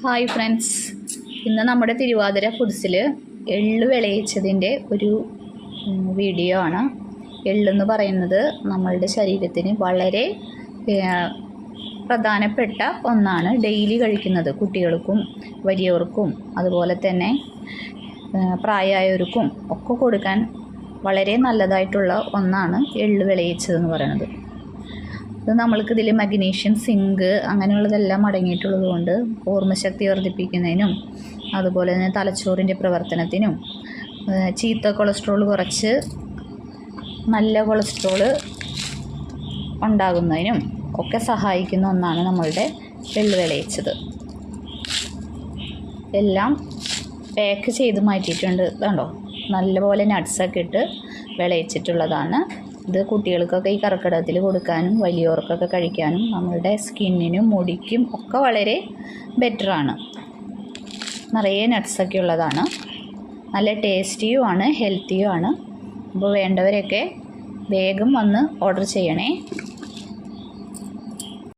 Hi friends, ഇന്ന് നമ്മുടെ തിരുവാതിര ഫുഡ്സിൽ എള്ള് വിളയിച്ചതിൻ്റെ ഒരു വീഡിയോ ആണ്. എള്ളെന്ന് പറയുന്നത് നമ്മളുടെ ശരീരത്തിന് വളരെ പ്രധാനപ്പെട്ട ഒന്നാണ്. ഡെയിലി കഴിക്കുന്നത് കുട്ടികൾക്കും വലിയവർക്കും അതുപോലെ തന്നെ പ്രായമായവർക്കും ഒക്കെ കൊടുക്കാൻ വളരെ നല്ലതായിട്ടുള്ള ഒന്നാണ് എള്ള് വിളയിച്ചതെന്ന് പറയുന്നത്. ഇത് നമ്മൾക്കിതിൽ മഗ്നീഷ്യം, സിങ്ക് അങ്ങനെയുള്ളതെല്ലാം അടങ്ങിയിട്ടുള്ളത് കൊണ്ട് ഓർമ്മശക്തി വർദ്ധിപ്പിക്കുന്നതിനും അതുപോലെ തന്നെ തലച്ചോറിൻ്റെ പ്രവർത്തനത്തിനും ചീത്ത കൊളസ്ട്രോൾ കുറച്ച് നല്ല കൊളസ്ട്രോൾ ഉണ്ടാകുന്നതിനും ഒക്കെ സഹായിക്കുന്ന ഒന്നാണ് നമ്മളുടെ എള്ള് വിളയിച്ചത്. എല്ലാം പാക്ക് ചെയ്ത് മാറ്റിയിട്ടുണ്ട്. കണ്ടോ, നല്ലപോലെ നട്ട്സൊക്കെ ഇട്ട് വിളയിച്ചിട്ടുള്ളതാണ്. ഇത് കുട്ടികൾക്കൊക്കെ ഈ കർക്കിടകത്തിൽ കൊടുക്കാനും വലിയവർക്കൊക്കെ കഴിക്കാനും നമ്മളുടെ സ്കിന്നിനും മുടിക്കും ഒക്കെ വളരെ ബെറ്ററാണ്. നിറയെ നട്ട്സൊക്കെ ഉള്ളതാണ്. നല്ല ടേസ്റ്റിയുമാണ്, ഹെൽത്തിയുമാണ്. അപ്പോൾ വേണ്ടവരൊക്കെ വേഗം വന്ന് ഓർഡർ ചെയ്യണേ.